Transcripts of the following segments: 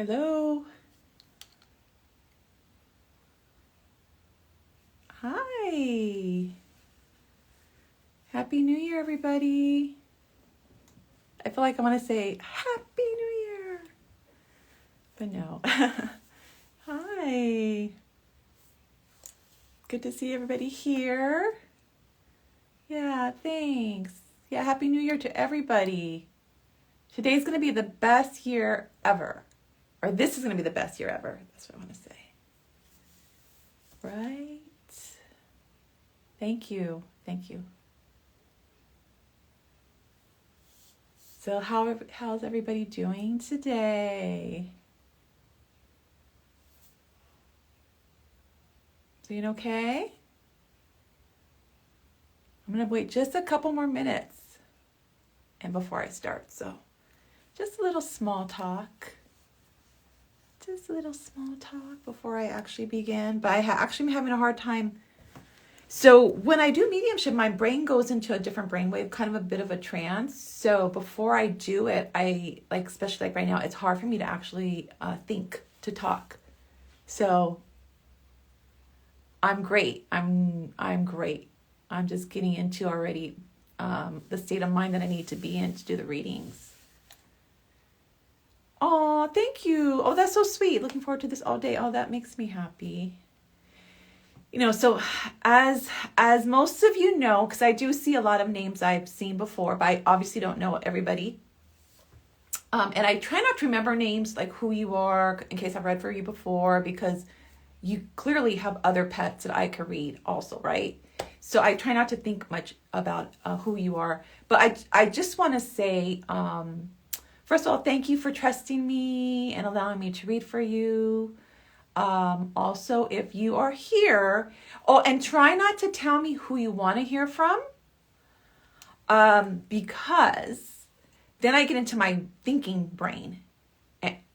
Hello. Hi. Happy New Year, everybody. I feel like I want to say Happy New Year, but no. Hi. Good to see everybody here. Yeah, thanks. Yeah, Happy New Year to everybody. Today's going to be the best year ever. Or this is going to be the best year ever. That's what I want to say. Right? Thank you. Thank you. So how's everybody doing today? Doing okay? I'm going to wait just a couple more minutes and before I start. So just a little small talk. Just a little small talk before I actually begin. But I actually am having a hard time. So when I do mediumship, my brain goes into a different brainwave, kind of a bit of a trance. So before I do it, especially like right now, it's hard for me to actually think, to talk. So I'm great. I'm great. I'm just getting into already the state of mind that I need to be in to do the readings. Oh, thank you. Oh, that's so sweet. Looking forward to this all day. Oh, that makes me happy. So as most of you know, because I do see a lot of names I've seen before, but I obviously don't know everybody. And I try not to remember names like who you are in case I've read for you before, because you clearly have other pets that I could read also, right? So I try not to think much about who you are. But I just want to say, first of all, thank you for trusting me and allowing me to read for you. Also, if you are here, and try not to tell me who you want to hear from, because then I get into my thinking brain.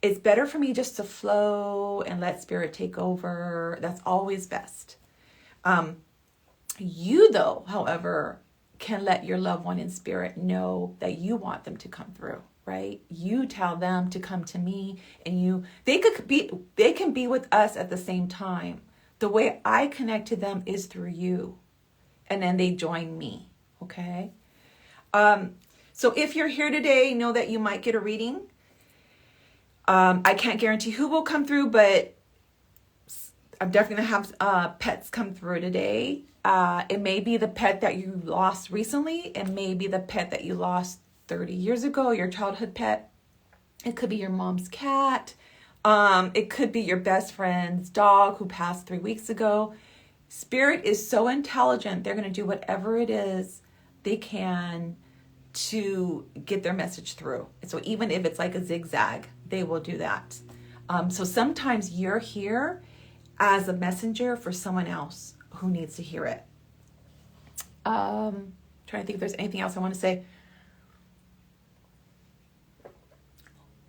It's better for me just to flow and let spirit take over. That's always best. You, though, however, can let your loved one in spirit know that you want them to come through. Right? You tell them to come to me, and they can be with us at the same time. The way I connect to them is through you, and then they join me. Okay. So if you're here today, know that you might get a reading. I can't guarantee who will come through, but I'm definitely gonna have pets come through today. It may be the pet that you lost recently. It may be the pet that you lost 30 years ago, your childhood pet. It could be your mom's cat. It could be your best friend's dog who passed 3 weeks ago. Spirit is so intelligent. They're going to do whatever it is they can to get their message through. So even if it's like a zigzag, they will do that. So sometimes you're here as a messenger for someone else who needs to hear it. Trying to think if there's anything else I want to say.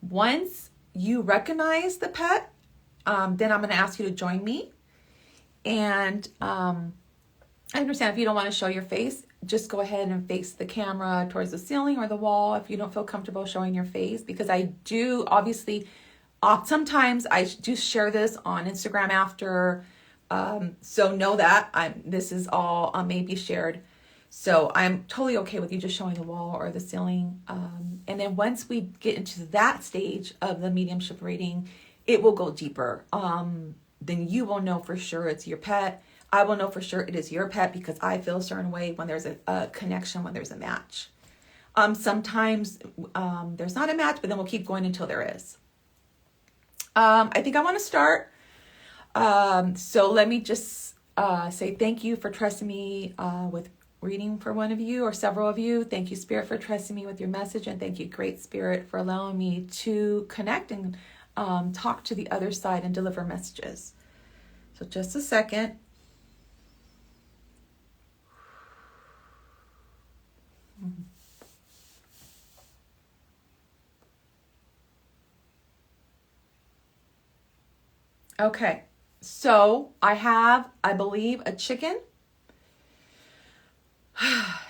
Once you recognize the pet, then I'm going to ask you to join me. And I understand if you don't want to show your face, just go ahead and face the camera towards the ceiling or the wall if you don't feel comfortable showing your face. Because I do, obviously, sometimes I do share this on Instagram after. So know that this is all may be shared. So I'm totally okay with you just showing the wall or the ceiling. And then once we get into that stage of the mediumship reading, it will go deeper. Then you will know for sure it's your pet. I will know for sure it is your pet because I feel a certain way when there's a connection, when there's a match. Sometimes there's not a match, but then we'll keep going until there is. I think I want to start. So let me just say thank you for trusting me with reading for one of you or several of you. Thank you, Spirit, for trusting me with your message. And thank you, Great Spirit, for allowing me to connect and talk to the other side and deliver messages. So just a second. Okay. So I have, I believe, a chicken.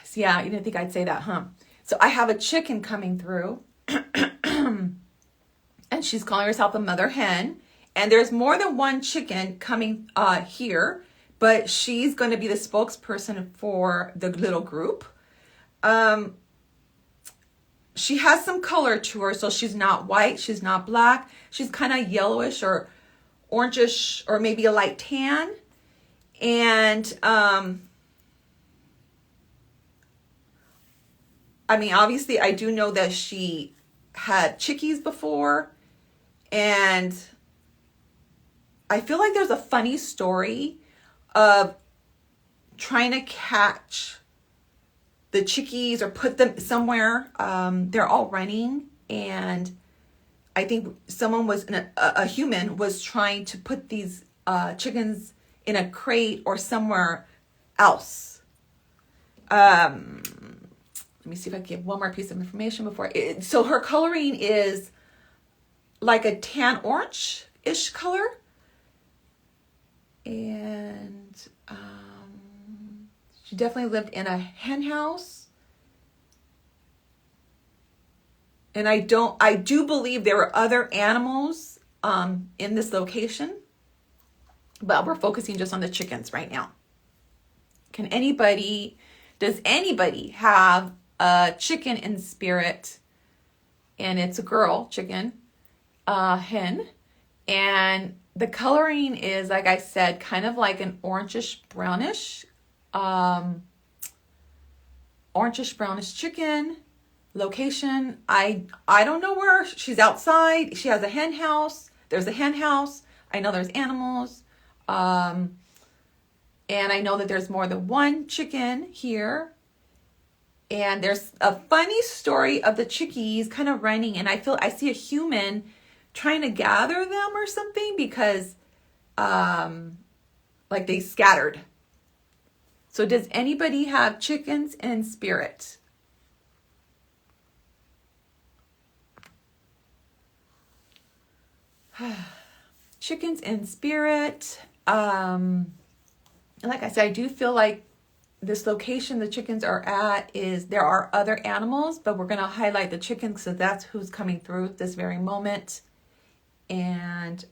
So yeah, you didn't think I'd say that, huh? So I have a chicken coming through. and she's calling herself a mother hen. And there's more than one chicken coming here, but she's going to be the spokesperson for the little group. She has some color to her, so she's not white, she's not black. She's kind of yellowish or orangish or maybe a light tan. And I mean, obviously, I do know that she had chickies before, and I feel like there's a funny story of trying to catch the chickies or put them somewhere. They're all running, and I think someone was, a human was trying to put these chickens in a crate or somewhere else. Let me see if I can give one more piece of information before. So her coloring is like a tan orange-ish color. And she definitely lived in a hen house. And I do believe there were other animals in this location. But we're focusing just on the chickens right now. Does anybody have a chicken in spirit? And it's a girl chicken, hen. And the coloring is, like I said, kind of like an orangish brownish chicken. Location, I don't know where. She's outside. She has a hen house. There's a hen house. I know there's animals. And I know that there's more than one chicken here. And there's a funny story of the chickies kind of running, and I see a human trying to gather them or something because like they scattered. So does anybody have chickens in spirit? Chickens in spirit. Like I said, I do feel like this location the chickens are at there are other animals, but we're going to highlight the chickens, so that's who's coming through at this very moment. And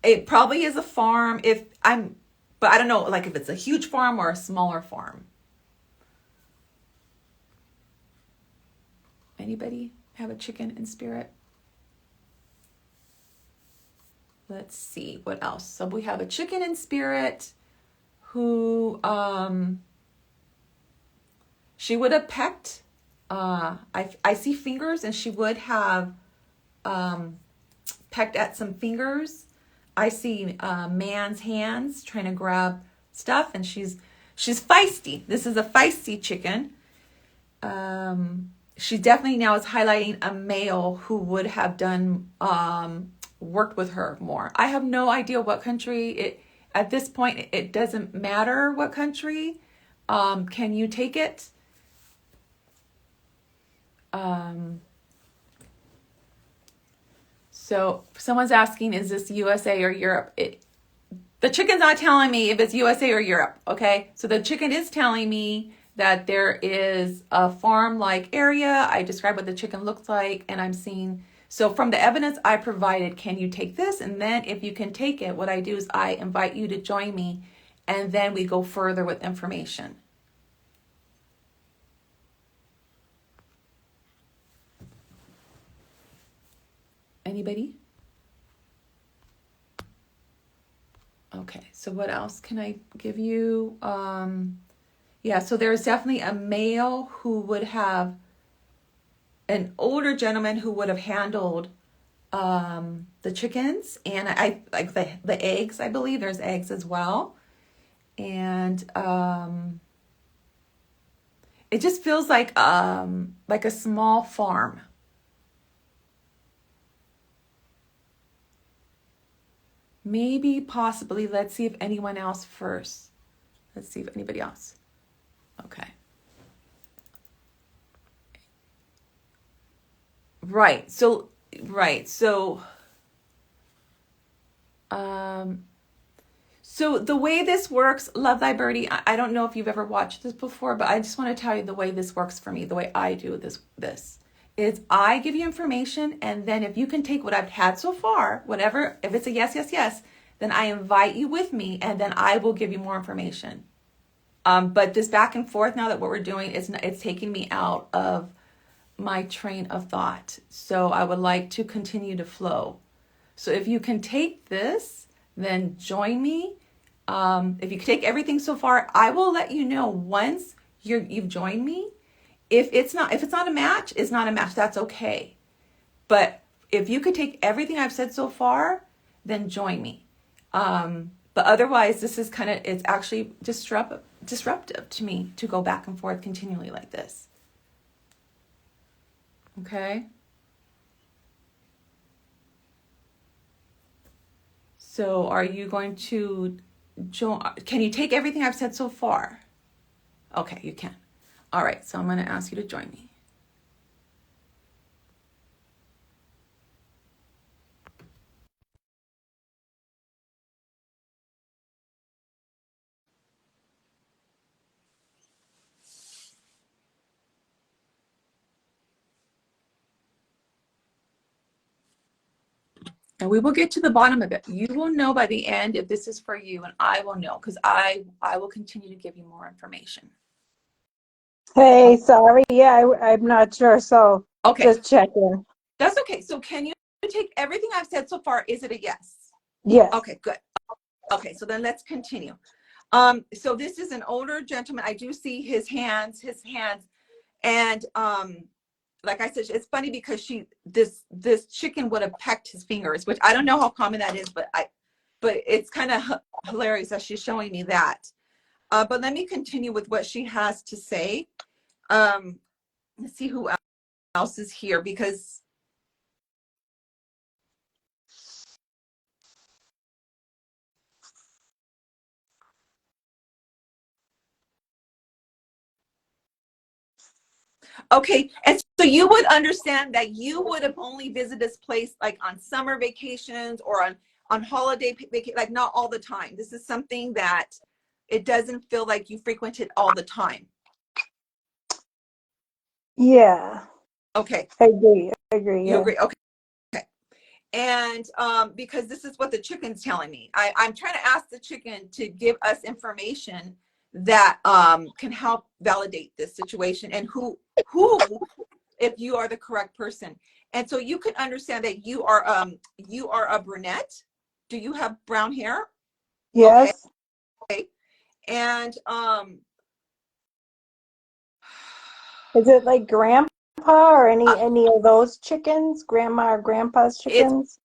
it probably is a farm but I don't know, like if it's a huge farm or a smaller farm. Anybody have a chicken in spirit? Let's see what else. So we have a chicken in spirit who she would have pecked. I see fingers, and she would have pecked at some fingers. I see man's hands trying to grab stuff, and she's feisty. This is a feisty chicken. She definitely now is highlighting a male who would have done worked with her more. I have no idea what country at this point. It doesn't matter what country. Can you take it? So someone's asking, is this USA or Europe? The chicken's not telling me if it's USA or Europe. Okay. So the chicken is telling me that there is a farm-like area. I described what the chicken looks like, and I'm seeing. So from the evidence I provided, can you take this? And then if you can take it, what I do is I invite you to join me, and then we go further with information. Anybody? Okay, so what else can I give you? Yeah, so there's definitely a male who would have, an older gentleman who would have handled the chickens, and I like the eggs. I believe there's eggs as well, and it just feels like a small farm. Maybe, possibly. Let's see if anyone else first. Let's see if anybody else. Okay. Right. So So the way this works, Love Thy Birdie, I don't know if you've ever watched this before, but I just want to tell you the way this works for me, the way I do this is I give you information, and then if you can take what I've had so far, whatever, if it's a yes, yes, yes, then I invite you with me, and then I will give you more information. But this back and forth now that what we're doing is it's taking me out of my train of thought. So I would like to continue to flow. So if you can take this, then join me. If you can take everything so far, I will let you know once you've joined me. If it's not a match, it's not a match. That's okay. But if you could take everything I've said so far, then join me. But otherwise, this is it's actually disruptive to me to go back and forth continually like this. Okay? So are you going to join? Can you take everything I've said so far? Okay, you can. All right, so I'm going to ask you to join me. And we will get to the bottom of it. You will know by the end if this is for you, and I will know because I will continue to give you more information. Hey, sorry. Yeah, I'm not sure. So Okay. just checking. That's okay. So can you take everything I've said so far? Is it a yes? Yes. Okay, good. Okay, so then let's continue. So this is an older gentleman. I do see his hands, and like I said, it's funny because this chicken would have pecked his fingers, which I don't know how common that is, but it's kind of hilarious that she's showing me that. But let me continue with what she has to say. Let's see who else is here because okay, and so you would understand that you would have only visited this place like on summer vacations or on holiday vacation, like not all the time. This is something that it doesn't feel like you frequent it all the time. Yeah. Okay. I agree. You Yeah. agree? Okay. And because this is what the chicken's telling me. I'm trying to ask the chicken to give us information that can help validate this situation and who if you are the correct person. And so you can understand that you are a brunette. Do you have brown hair? Yes. Okay. And is it like grandpa or any of those chickens? Grandma or grandpa's chickens? It's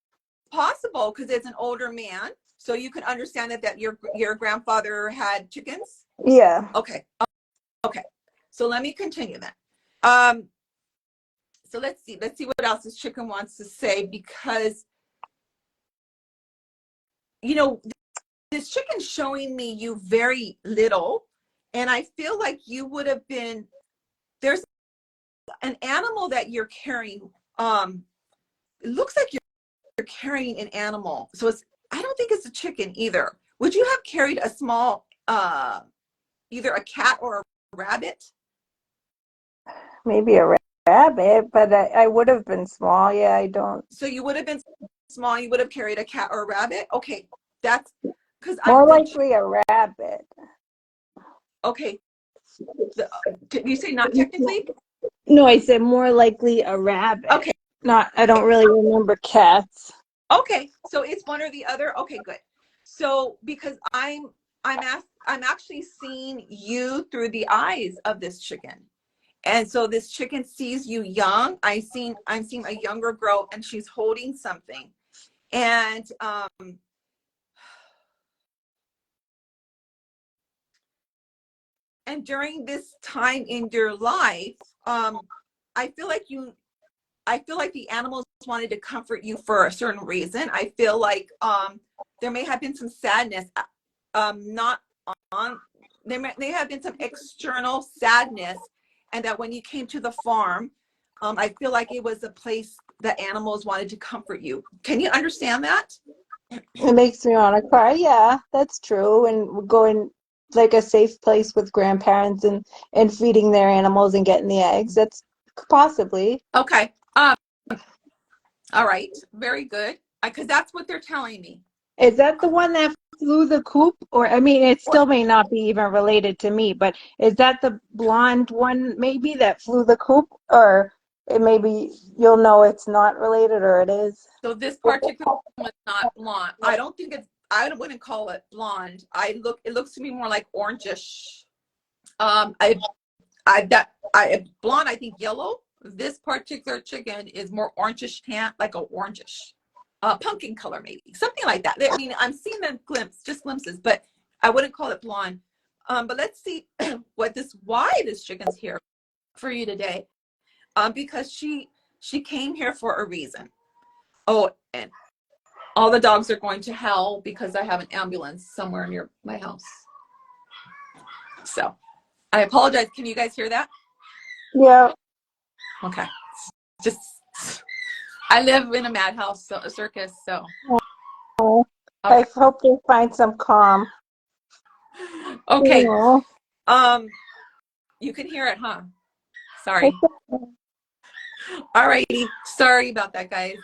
possible because it's an older man. So you can understand that your grandfather had chickens? Yeah. Okay. Okay. So let me continue then. So let's see what else this chicken wants to say because this chicken's showing me you very little, and I feel like you would have been there's an animal that you're carrying. It looks like you're carrying an animal. So I don't think it's a chicken either. Would you have carried a small either a cat or a rabbit? Maybe a rabbit, but I would have been small. Yeah, I don't. So you would have been small, you would have carried a cat or a rabbit? Okay. That's because More likely a rabbit. Okay. Did you say not technically? No, I said more likely a rabbit. Okay. I don't really remember cats. Okay. So it's one or the other. Okay, good. So because I'm actually seeing you through the eyes of this chicken. And so this chicken sees you young. I'm seeing a younger girl and she's holding something. And during this time in your life, I feel like the animals wanted to comfort you for a certain reason. I feel like there may have been some sadness, not on. There may have been some external sadness, and that when you came to the farm, I feel like it was a place that animals wanted to comfort you. Can you understand that? It makes me want to cry. Yeah, that's true. And going like a safe place with grandparents and feeding their animals and getting the eggs. That's possibly. Okay. All right. Very good. Because that's what they're telling me. Is that the one that flew the coop? Or, I mean, it Well, still may not be even related to me, but is that the blonde one maybe that flew the coop? Or it maybe you'll know it's not related or it is. so this particular one is not blonde. I don't think it's. I wouldn't call it blonde. It looks to me more like orangish. Blonde. I think yellow. This particular chicken is more orangish tan, like a orangish, pumpkin color maybe, something like that. I mean, I'm seeing them just glimpses, but I wouldn't call it blonde. But let's see why this chicken's here for you today. Because she came here for a reason. Oh, and all the dogs are going to hell because I have an ambulance somewhere near my house. So I apologize. Can you guys hear that? Yeah. Okay. Just, I live in a madhouse, a circus, so. Oh, Okay. I hope they find some calm. Okay. Yeah. You can hear it, huh? Sorry. All righty. Sorry about that, guys.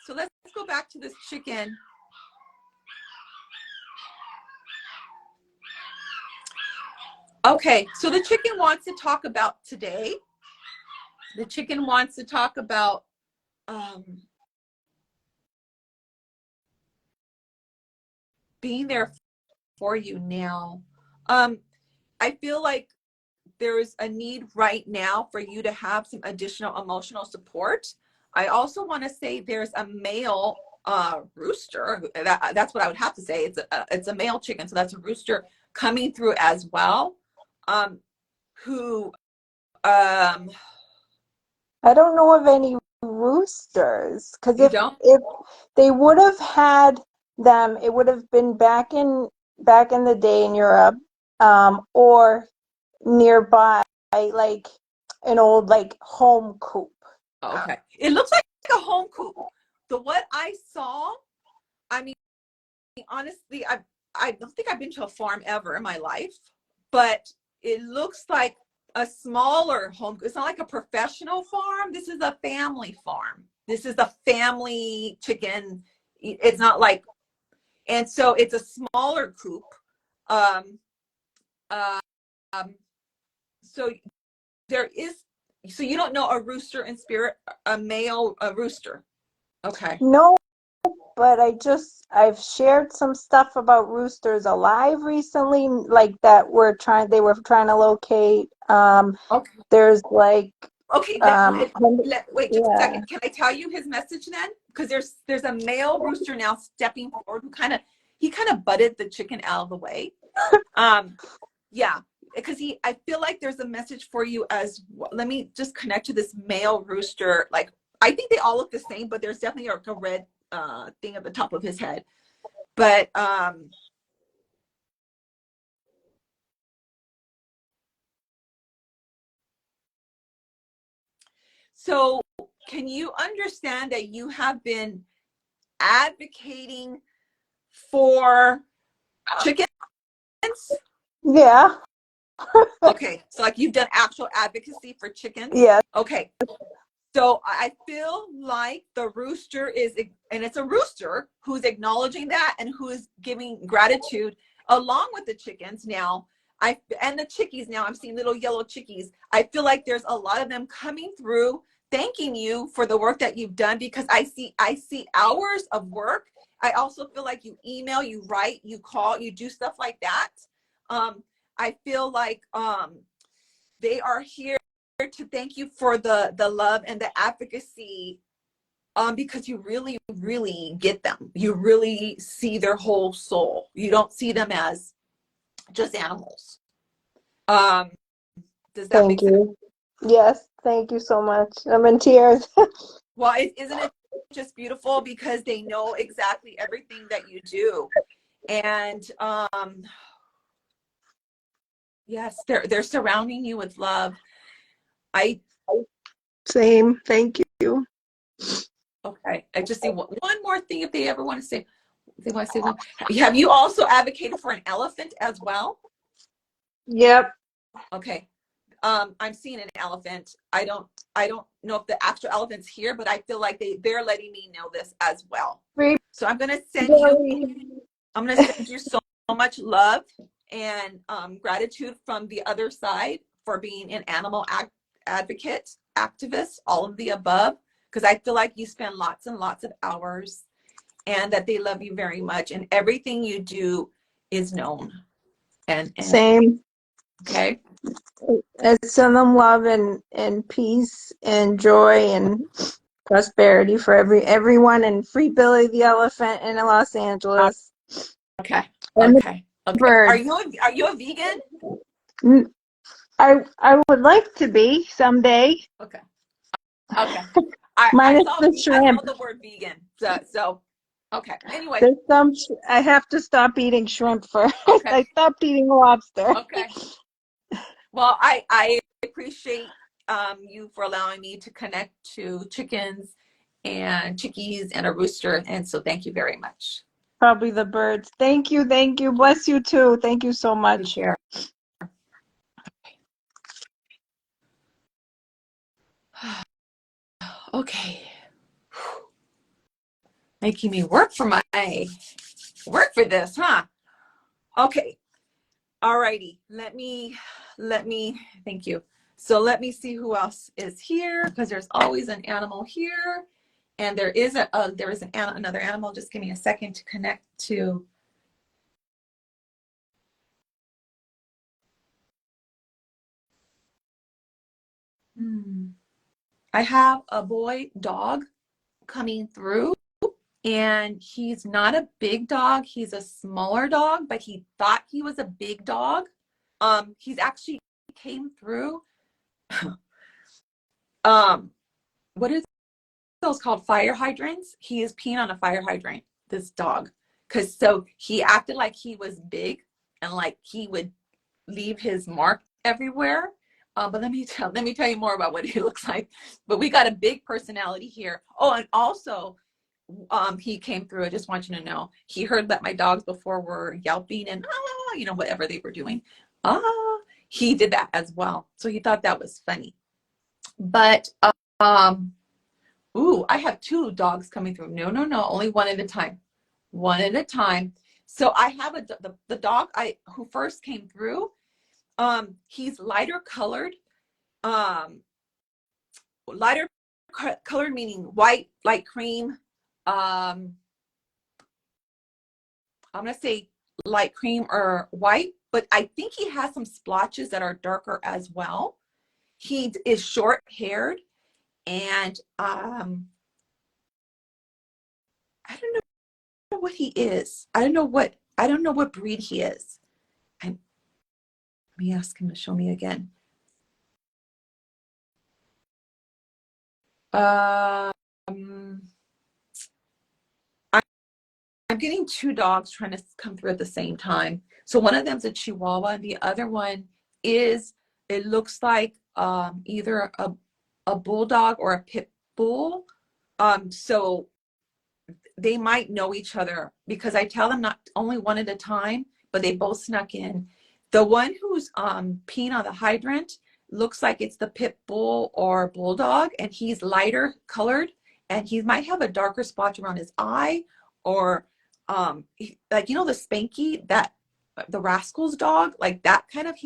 So let's go back to this chicken. Okay, so the chicken wants to talk about today. The chicken wants to talk about being there for you now. I feel like there is a need right now for you to have some additional emotional support. I also want to say there's a male rooster. That's what I would have to say. It's a male chicken, so that's a rooster coming through as well. Who I don't know of any roosters because you don't? if they would have had them, it would have been back in the day in Europe, or nearby, like an old like home coop. Okay, it looks like a home coop. The what I saw, I mean, honestly, I don't think I've been to a farm ever in my life, but it looks like a smaller home. It's not like a professional farm. This is a family farm. This is a family chicken. It's not like, and so it's a smaller coop. Um, um, so there is, so you don't know a rooster in spirit, a rooster. Okay. No, but I've shared some stuff about roosters alive recently, like they were trying to locate. Okay. There's like Okay, um wait just a yeah. second. Can I tell you his message then? Because there's a male rooster now stepping forward who he kind of butted the chicken out of the way. Yeah, because I feel like there's a message for you as well. Let me just connect to this male rooster. Like I think they all look the same, but there's definitely a red thing at the top of his head. But so can you understand that you have been advocating for chickens? Yeah. Okay, so like you've done actual advocacy for chickens? Yeah. Okay, so I feel like the rooster is, and it's a rooster who's acknowledging that and who is giving gratitude along with the chickens now. And the chickies now, I'm seeing little yellow chickies. I feel like there's a lot of them coming through, thanking you for the work that you've done, because I see hours of work. I also feel like you email, you write, you call, you do stuff like that. I feel like they are here to thank you for the love and the advocacy, because you really get them. You really see their whole soul. You don't see them as just animals. um does that Thank make sense? you. Yes, thank you so much. I'm in tears. Well, isn't it just beautiful, because they know exactly everything that you do. And yes, they're surrounding you with love. I Same. Thank you. Okay. Okay. I just see one more thing if they ever want to say, if they want to say no. Have you also advocated for an elephant as well? Yep. Okay. I'm seeing an elephant. I don't know if the actual elephant's here, but I feel like they're letting me know this as well. Free So I'm gonna send you Billy. so much love and gratitude from the other side for being an animal advocate, activist, all of the above, because I feel like you spend lots and lots of hours and that they love you very much and everything you do is known. And Same. okay. I send them love and peace and joy and prosperity for everyone, and free Billy the elephant in Los Angeles Okay. and the Okay. Okay. Are bird. you a vegan? Mm, I would like to be someday, Okay. Okay. minus the I saw shrimp. the word vegan. So okay. Anyway, There's some. I have to stop eating shrimp first. okay. I stopped eating lobster. Okay. Well, I appreciate you for allowing me to connect to chickens and chickies and a rooster. And so thank you very much. Probably the birds. Thank you. Thank you. Bless you too. Thank you so Take much. care. Okay. Making me work for this, huh? Okay. Alrighty. Let me thank you. So let me see who else is here because there's always an animal here. And there is another animal. Just give me a second to connect to. I have a boy dog coming through, and he's not a big dog. He's a smaller dog, but he thought he was a big dog. He's actually came through. Um, what is those called? Fire hydrants. He is peeing on a fire hydrant, this dog. Cause so he acted like he was big and like he would leave his mark everywhere. But let me tell you more about what he looks like. But we got a big personality here. Oh, and also he came through. I just want you to know he heard that my dogs before were yelping and whatever they were doing. He did that as well. So he thought that was funny. But um ooh, I have two dogs coming through. No, no, no, only one at a time. One at a time. So I have the dog who first came through. He's lighter colored. Um, lighter colored meaning white, light cream. I'm gonna say light cream or white, but I think he has some splotches that are darker as well. He is short haired, and I don't know what he is. I don't know what breed he is. Let me ask him to show me again. Um, I'm getting two dogs trying to come through at the same time. So one of them's a Chihuahua, and the other one is, it looks like either a bulldog or a pit bull. So they might know each other because I tell them not only one at a time, but they both snuck in. The one who's peeing on the hydrant looks like it's the pit bull or bulldog, and he's lighter colored, and he might have a darker spot around his eye, or like the Spanky, that the Rascals dog, like that kind of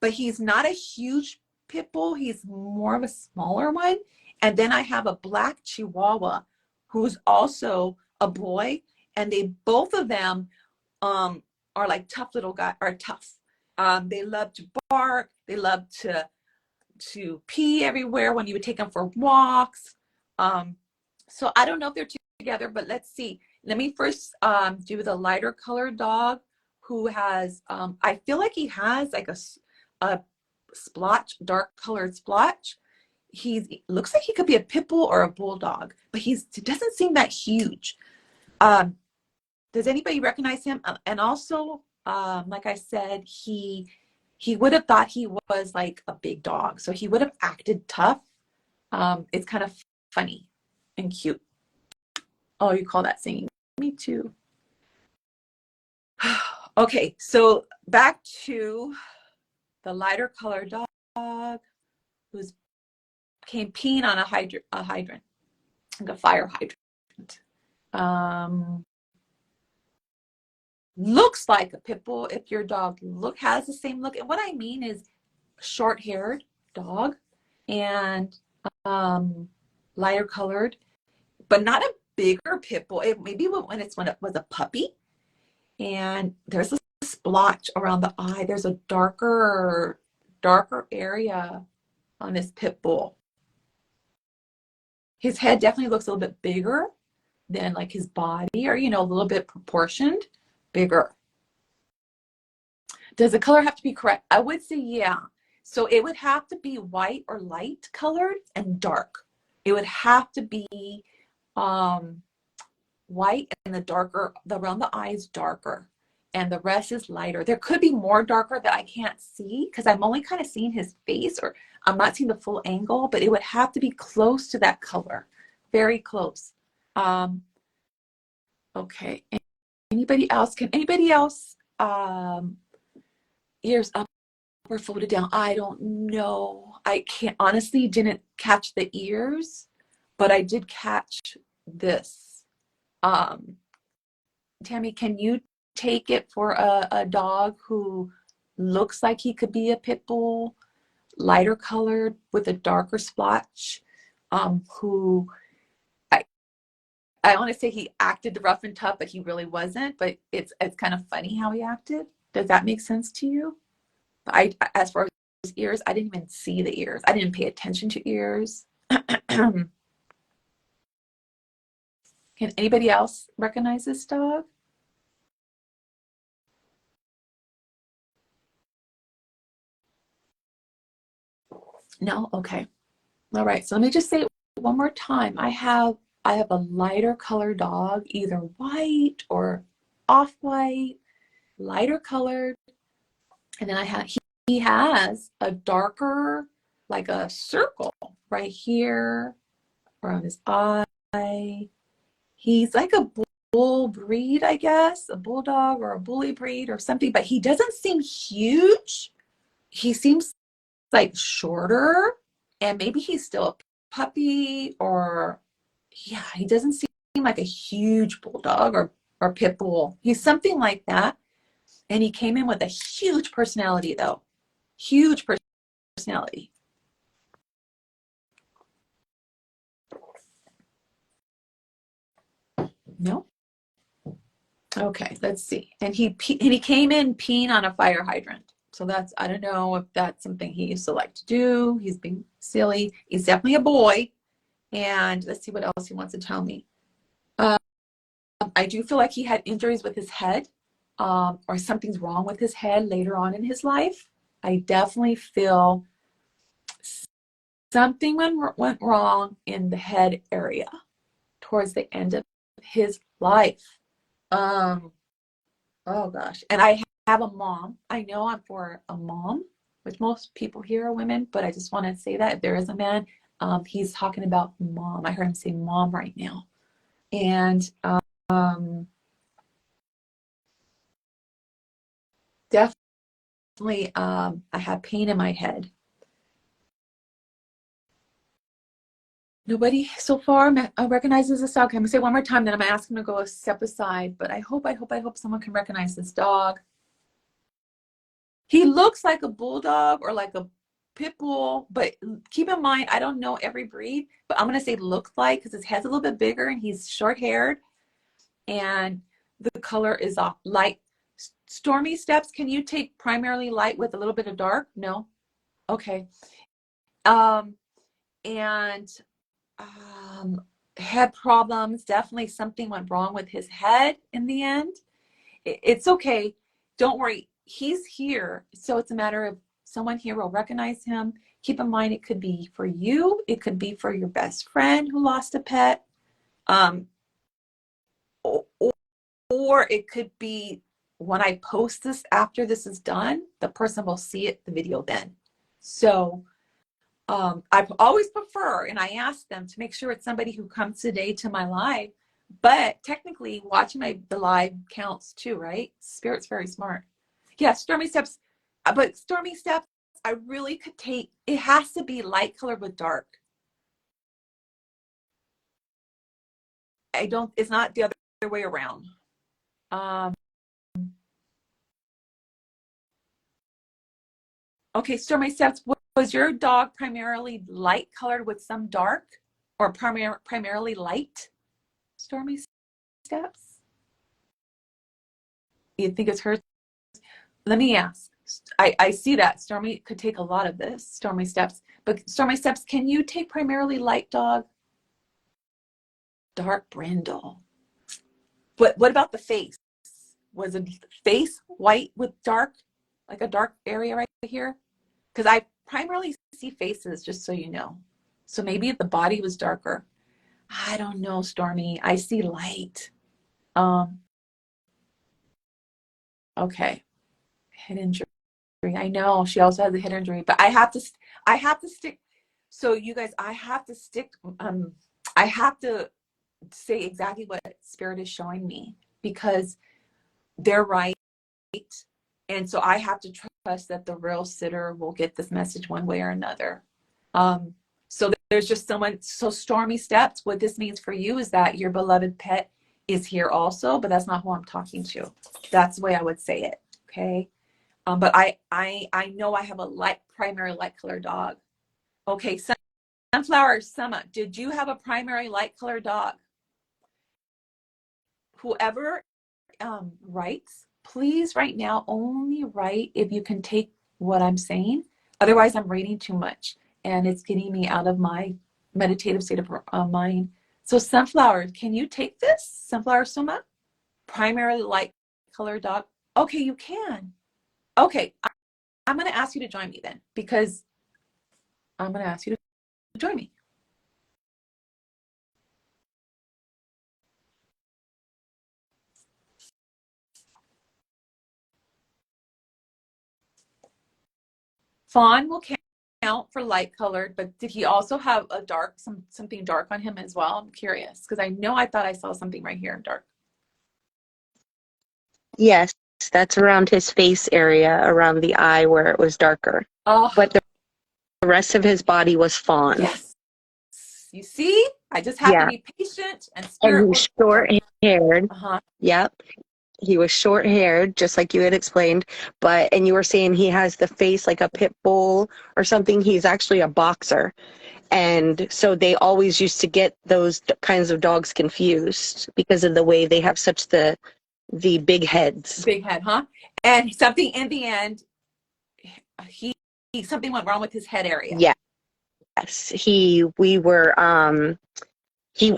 but he's not a huge pit bull. He's more of a smaller one. And then I have a black Chihuahua who's also a boy, and they both of them are like tough little guys, are tough. They love to bark. They love to pee everywhere when you would take them for walks. So I don't know if they're together, but let's see. Let me first do the lighter colored dog who has, I feel like he has like a splotch, dark colored splotch. He looks like he could be a pit bull or a bulldog, but he doesn't seem that huge. Does anybody recognize him? And also, like I said, he would have thought he was like a big dog, so he would have acted tough. It's kind of funny and cute. Oh, you call that singing? Me too. Okay, so back to the lighter colored dog who's came peeing on a hydrant, like a fire hydrant. Um, looks like a pit bull if your dog has the same look. And what I mean is short-haired dog and lighter colored, but not a bigger pit bull. Maybe when it was a puppy, and there's a splotch around the eye. There's a darker area on this pit bull. His head definitely looks a little bit bigger than like his body, or a little bit proportioned bigger. Does the color have to be correct? I would say yeah. So it would have to be white or light colored and dark. It would have to be white and around the eyes darker, and the rest is lighter. There could be more darker that I can't see because I'm only kind of seeing his face, or I'm not seeing the full angle, but it would have to be close to that color, very close. Okay. Anybody else? Can anybody else ears up or folded down? I don't know. I can't honestly didn't catch the ears, but I did catch this. Tammy, can you take it for a dog who looks like he could be a pit bull, lighter colored with a darker splotch, who I want to say he acted rough and tough, but he really wasn't. But it's kind of funny how he acted. Does that make sense to you? As far as ears, I didn't even see the ears. I didn't pay attention to ears. Can anybody else recognize this dog? No? Okay. All right. So let me just say it one more time. I have a lighter colored dog, either white or off-white, lighter colored. And then he has a darker, like a circle right here around his eye. He's like a bull breed, I guess, a bulldog or a bully breed or something, but he doesn't seem huge. He seems like shorter, and maybe he's still a puppy, or yeah, he doesn't seem like a huge bulldog or pit bull. He's something like that. And he came in with a huge personality, though. Huge personality. No? Okay, let's see. And he came in peeing on a fire hydrant. So that's, I don't know if that's something he used to like to do. He's being silly. He's definitely a boy. And let's see what else he wants to tell me. I do feel like he had injuries with his head, or something's wrong with his head later on in his life. I definitely feel something went wrong in the head area towards the end of his life. Oh gosh. And I have a mom. I know I'm for a mom, which most people here are women, but I just want to say that if there is a man, he's talking about mom. I heard him say mom right now. And definitely, I have pain in my head. Nobody so far recognizes this dog. I'm gonna say it one more time, then I'm gonna ask him to go a step aside. But I hope someone can recognize this dog. He looks like a bulldog or like a pit bull, but keep in mind, I don't know every breed, but I'm gonna say looks like, because his head's a little bit bigger and he's short-haired, and the color is off light. Stormy Steps, can you take primarily light with a little bit of dark? No? Okay. And head problems, definitely something went wrong with his head in the end. It's okay. Don't worry. He's here. So it's a matter of someone here will recognize him. Keep in mind, it could be for you. It could be for your best friend who lost a pet. Or it could be when I post this after this is done, the person will see it, the video then. So I always prefer, and I ask them to make sure it's somebody who comes today to my live But technically, watching the live counts too, right? Spirit's very smart. Yeah, Stormy Steps. But Stormy Steps, I really could take. It has to be light colored with dark. I don't. It's not the other way around. Um, okay, Stormy Steps. Was your dog primarily light colored with some dark, or primarily light? Stormy Steps. You think it's her? Let me ask. I see that Stormy could take a lot of this, Stormy Steps. But Stormy Steps, can you take primarily light dog? Dark brindle. But what about the face? Was the face white with dark, like a dark area right here? Because I primarily see faces, just so you know. So maybe the body was darker. I don't know, Stormy. I see light. Um, okay. Head injury. I know she also has a head injury, but I have to stick. So you guys, I have to stick. I have to say exactly what Spirit is showing me because they're right, and so I have to trust that the real sitter will get this message one way or another. So there's just someone. So Stormy Steps. What this means for you is that your beloved pet is here also, but that's not who I'm talking to. That's the way I would say it. Okay. But I know I have a primary light color dog. Okay, Sunflower Summer, did you have a primary light color dog? Whoever writes, please right now only write if you can take what I'm saying. Otherwise, I'm reading too much and it's getting me out of my meditative state of mind. So Sunflower, can you take this? Sunflower Summer, primary light color dog. Okay, you can. Okay, I'm going to ask you to join me then because I'm going to ask you to join me. Fawn will count for light colored, but did he also have a dark, something dark on him as well? I'm curious because I know I thought I saw something right here in dark. Yes, that's around his face area, around the eye where it was darker. Oh, But the rest of his body was fawn. yes. You see, I just have to Yeah. be patient and Spirit And will he's work. short-haired. Uh-huh. Yep. He was short-haired, just like you had explained. And you were saying he has the face like a pit bull or something. He's actually a boxer. And so they always used to get those kinds of dogs confused because of the way they have such the big heads. Big head, huh? And something in the end, he something went wrong with his head area. Yes. He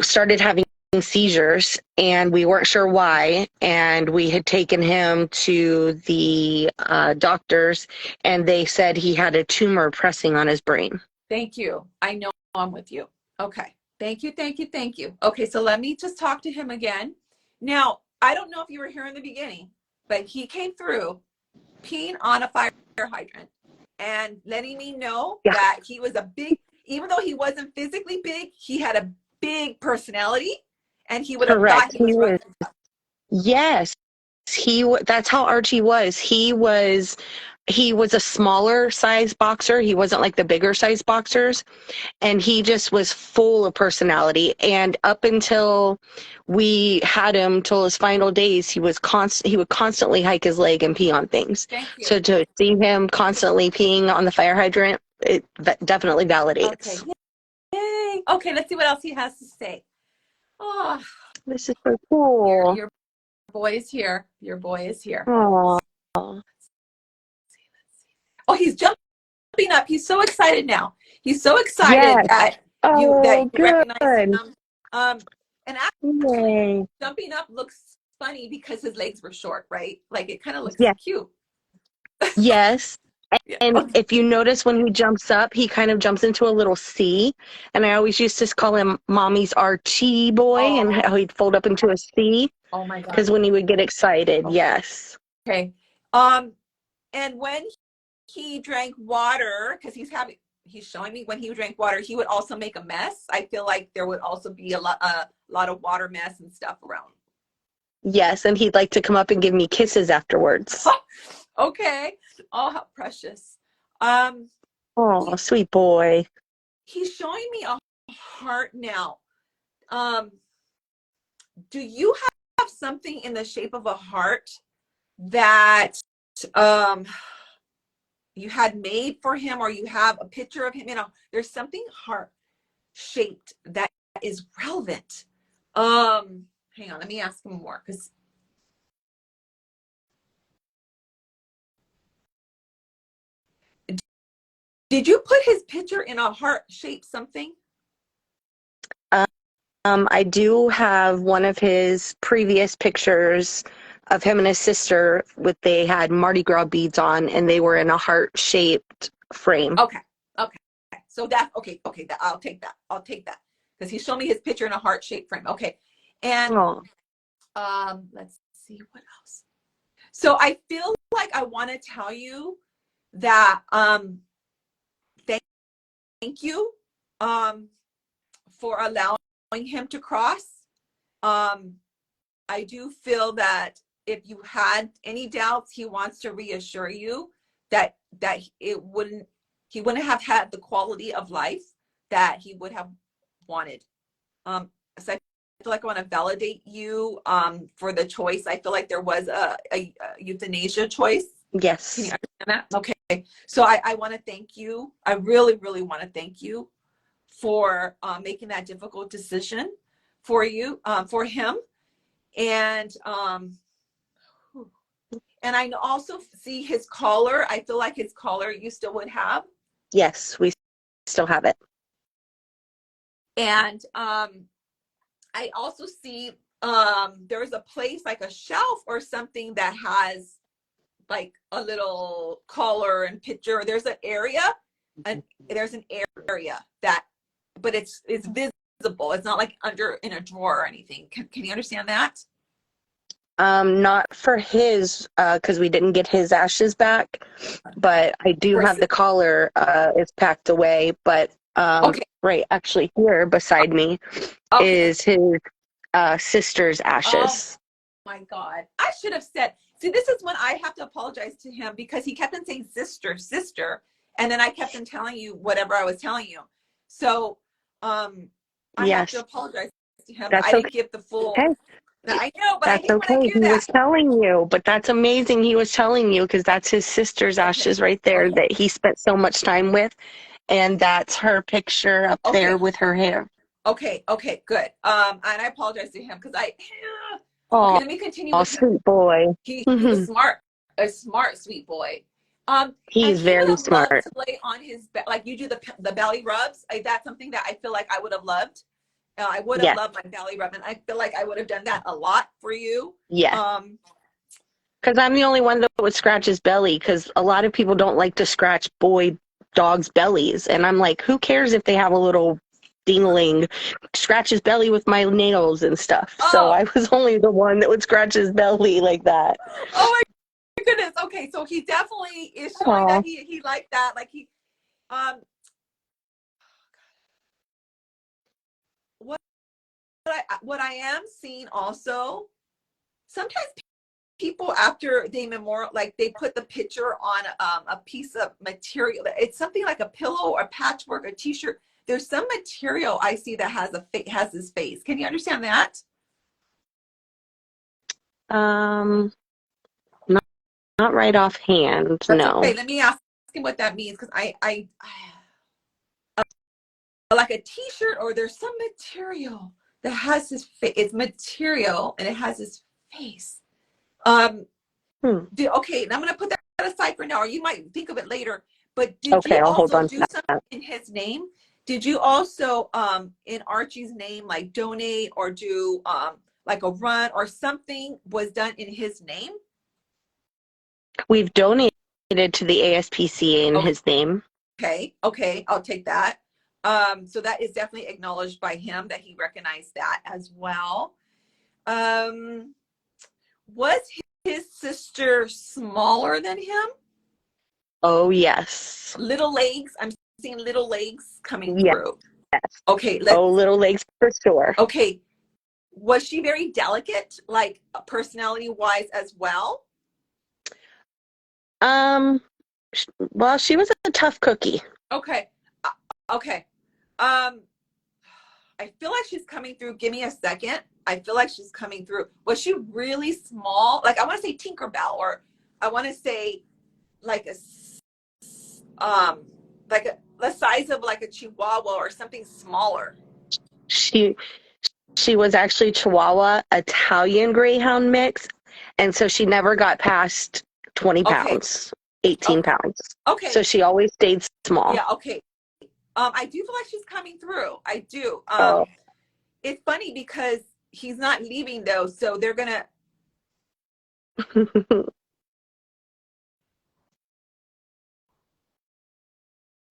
started having seizures and we weren't sure why, and we had taken him to the doctors and they said he had a tumor pressing on his brain. Thank you. I know I'm with you. Okay. Thank you, thank you, thank you. Okay, so let me just talk to him again. Now, I don't know if you were here in the beginning, but he came through peeing on a fire hydrant and letting me know that he was a big, even though he wasn't physically big, he had a big personality and he would have thought he was rough. Yes, that's how Archie was. He was a smaller size boxer. He wasn't like the bigger size boxers. And he just was full of personality. And up until we had him till his final days, he would constantly hike his leg and pee on things. Thank you. So to see him constantly peeing on the fire hydrant, it definitely validates. Okay. Yay. Okay, let's see what else he has to say. Oh, this is so cool. Your boy is here. Your boy is here. Aww. Oh, he's jumping up. He's so excited now. He's so excited that you recognize him. And actually, jumping up looks funny because his legs were short, right? Like it kind of looks cute. Yes. And if you notice when he jumps up, he kind of jumps into a little C. And I always used to call him Mommy's Archie boy, and how he'd fold up into a C. Oh my God. Because when he would get excited, yes. Okay. And when he drank water, because he's showing me when he drank water, he would also make a mess. I feel like there would also be a lot of water mess and stuff around. Yes, and he'd like to come up and give me kisses afterwards. Okay. Oh, how precious. Oh, sweet boy. He's showing me a heart now. Do you have something in the shape of a heart that you had made for him, or you have a picture of him? There's something heart shaped that is relevant. Hang on, let me ask him more, because did you put his picture in a heart shaped something? I do have one of his previous pictures of him and his sister they had Mardi Gras beads on, and they were in a heart-shaped frame. Okay. So that okay. I'll take that. Because he showed me his picture in a heart-shaped frame. Okay. And let's see what else. So I feel like I want to tell you that thank you for allowing him to cross. I do feel that if you had any doubts, he wants to reassure you that he wouldn't have had the quality of life that he would have wanted. So I feel like I want to validate you for the choice. I feel like there was a euthanasia choice. Yes. Can you understand that? Okay. So I want to thank you. I really, really want to thank you for making that difficult decision for him. And I also see his collar. I feel like his collar you still would have. Yes, we still have it. And I also see there's a place like a shelf or something that has like a little collar and picture. There's an area, and there's an area that, but it's visible. It's not like under in a drawer or anything. Can you understand that? Not for his, because we didn't get his ashes back, but I do have the collar. It's packed away, but Okay. right, actually here beside me is his sister's ashes. Oh my God. I should have said, see, this is when I have to apologize to him, because he kept on saying sister, and then I kept on telling you whatever I was telling you. So I have to apologize to him. I didn't give the full. Okay. I know, but that's I hate when I do that. He was telling you, but that's amazing. He was telling you, because that's his sister's ashes right there that he spent so much time with, and that's her picture up there with her hair. Okay, good. And I apologize to him, because okay, let me continue with sweet him. boy. He's a smart, sweet boy. He's very smart. Loved to lay on his back, like you do the belly rubs. That's something that I feel like I would have loved. I would have loved my belly rub, and I feel like I would have done that a lot for you. Yeah. Because I'm the only one that would scratch his belly, because a lot of people don't like to scratch dogs' bellies. And I'm like, who cares if they have a little dingling? Scratch his belly with my nails and stuff. So I was only the one that would scratch his belly like that. Oh my goodness. Okay, so he definitely is showing that he liked that. Like he what I am seeing also, sometimes people, after they like they put the picture on a piece of material. It's something like a pillow or patchwork, a t-shirt. There's some material I see that has his face. Can you understand that? Not right offhand. That's no. Okay, let me ask him what that means, because I like a t-shirt, or there's some material that has his face. It's material and it has his face. Okay, and I'm gonna put that aside for now, or you might think of it later. But did you also do something in his name? Did you also in Archie's name, like donate or do like a run or something was done in his name? We've donated to the ASPCA in his name. Okay, I'll take that. So that is definitely acknowledged by him, that he recognized that as well. Was his sister smaller than him? Oh, yes. Little legs. I'm seeing little legs coming Yes. through. Okay, Oh, little legs for sure. Okay, was she very delicate, like personality-wise as well? Well, she was a tough cookie. Okay, okay. Um, I feel like she's coming through. Give me a second. I feel like she's coming through. Was she really small? Like I want to say Tinkerbell, or I want to say like the size of like a Chihuahua or something smaller. She was actually Chihuahua Italian Greyhound mix, and so she never got past 20 Okay. pounds, 18 pounds. Okay. So she always stayed small. Yeah. Okay. I do feel like she's coming through. I do. It's funny because he's not leaving though, so they're gonna.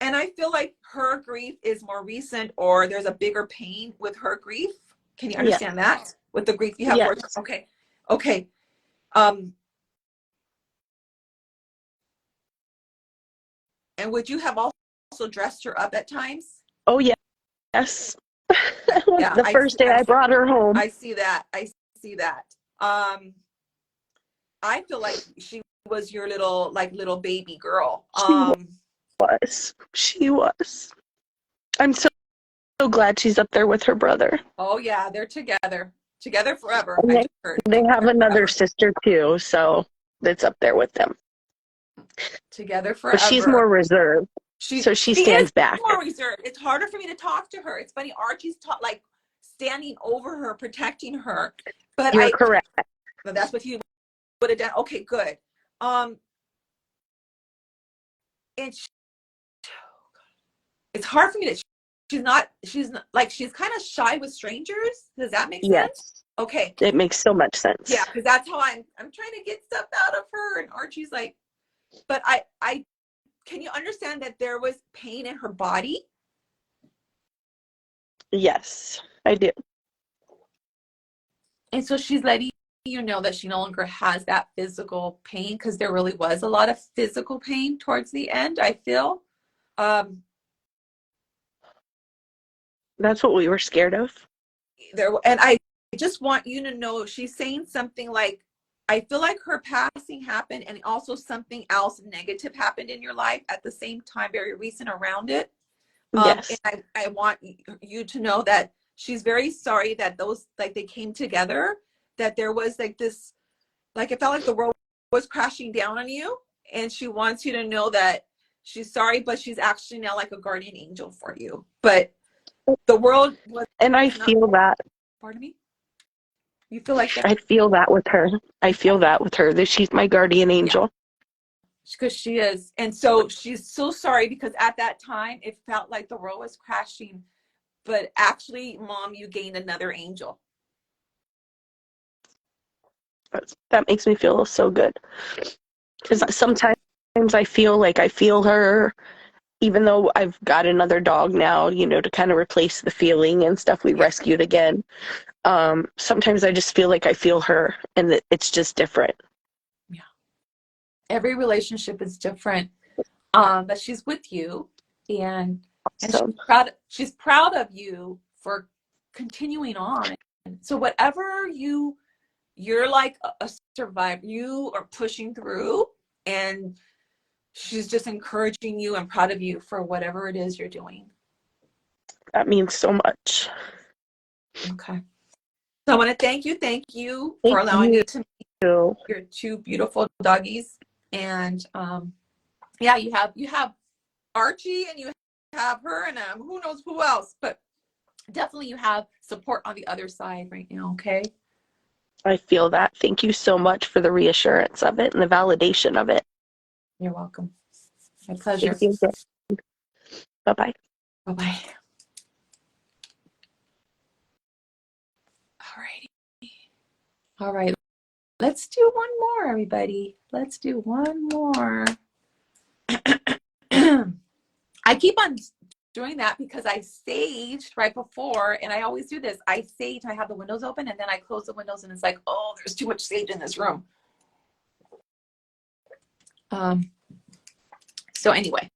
And I feel like her grief is more recent, or there's a bigger pain with her grief. Can you understand that? With the grief you have for her? Okay. Okay. And would you have also dressed her up at times? Oh, yes. Yeah, the first day I brought her home. I see that. I see that. I feel like she was your little baby girl. She was. I'm so glad she's up there with her brother. Oh yeah, they're together forever. They have another sister too, so that's up there with them. Together forever. But she's more reserved, so she stands back. More reserved. It's harder for me to talk to her. It's funny. Archie's like standing over her, protecting her. But you're correct. But that's what he would have done. Okay, good. It's hard for me to. She's kind of shy with strangers. Does that make sense? Okay. It makes so much sense. Yeah, because that's how I'm trying to get stuff out of her, and Archie's like, but I can you understand that there was pain in her body? Yes, I do. And so she's letting you know that she no longer has that physical pain, because there really was a lot of physical pain towards the end, I feel. That's what we were scared of. And I just want you to know, she's saying something like, I feel like her passing happened and also something else negative happened in your life at the same time, very recent around it. Yes. And I want you to know that she's very sorry that those, like, they came together, that there was like this, like, it felt like the world was crashing down on you. And she wants you to know that she's sorry, but she's actually now like a guardian angel for you. But the world was. And I feel that. Pardon me? You feel like that? I feel that with her. I feel that with her, that she's my guardian angel. Because she is. And so she's so sorry, because at that time it felt like the world was crashing, but actually, Mom, you gained another angel. That makes me feel so good, because sometimes I feel like I feel her, even though I've got another dog now, to kind of replace the feeling and stuff. We rescued again. Sometimes I just feel like I feel her, and that it's just different. Yeah. Every relationship is different. But she's with you, and she's proud of you for continuing on. So whatever you're like a survivor, you are pushing through, and she's just encouraging you and proud of you for whatever it is you're doing. That means so much. Okay. So I want to thank you for allowing me to meet your two beautiful doggies. And yeah, you have Archie, and you have her, and who knows who else, but definitely you have support on the other side right now. Okay. I feel that. Thank you so much for the reassurance of it and the validation of it. You're welcome. My pleasure. Thank you. Bye-bye. Bye-bye. Alrighty. All right. Let's do one more, everybody. Let's do one more. I keep on doing that because I saged right before, and I always do this. I sage, I have the windows open, and then I close the windows, and it's like, oh, there's too much sage in this room. So anyway,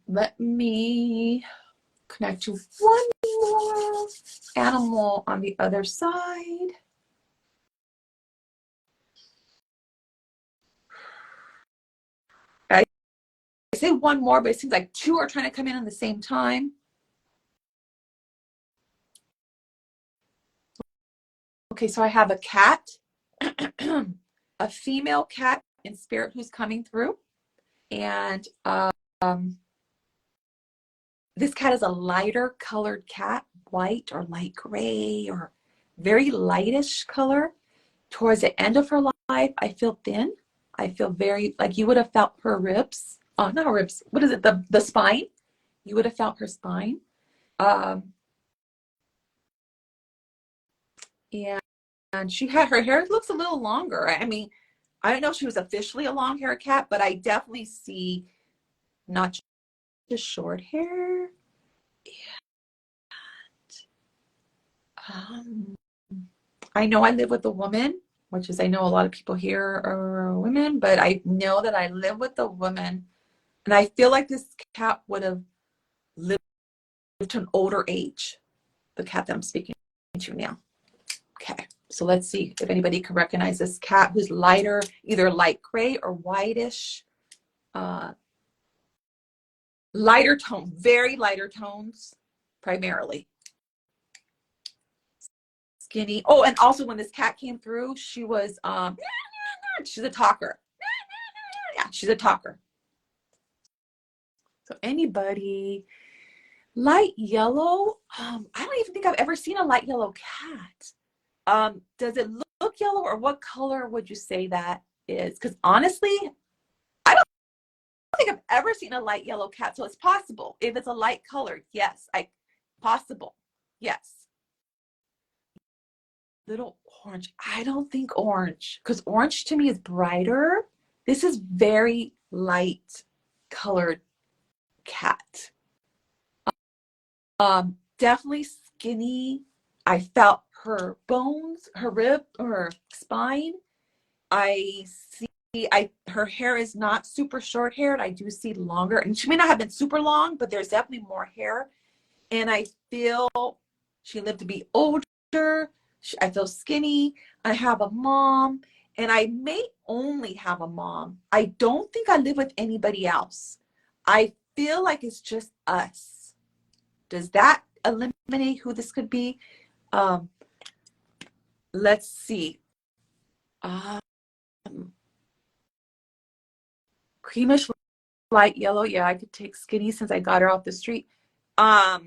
Let me connect to one more animal on the other side. I say one more, but it seems like two are trying to come in at the same time. Okay, so I have a cat, a female cat in spirit who's coming through. And this cat is a lighter colored cat, white or light gray or very lightish color. Towards the end of her life, I feel thin. I feel very, like you would have felt her ribs. Oh, not her ribs. What is it? The spine. You would have felt her spine. And she had, her hair looks a little longer. I mean, I don't know if she was officially a long hair cat, but I definitely see not just short hair. And I know I live with a woman, which is, I know a lot of people here are women, but I know that I live with a woman. And I feel like this cat would have lived to an older age, the cat that I'm speaking to now. Okay, so let's see if anybody can recognize this cat who's lighter, either light gray or whitish. Lighter tone, very lighter tones, primarily. Skinny. Oh, and also when this cat came through, she was, she's a talker. Yeah, she's a talker. So anybody, light yellow, I don't even think I've ever seen a light yellow cat. Does it look yellow, or what color would you say that is? Because honestly, I don't think I've ever seen a light yellow cat. So it's possible. If it's a light color, yes, possible. Yes. Little orange. I don't think orange, because orange to me is brighter. This is very light colored cat. Definitely skinny. I felt her bones, her rib, her spine. I see, her hair is not super short haired. I do see longer, and she may not have been super long, but there's definitely more hair. And I feel she lived to be older. I feel skinny. I have a mom, and I may only have a mom. I don't think I live with anybody else. I feel like it's just us. Does that eliminate who this could be? Let's see. Creamish light yellow. Yeah, I could take skinny since I got her off the street. I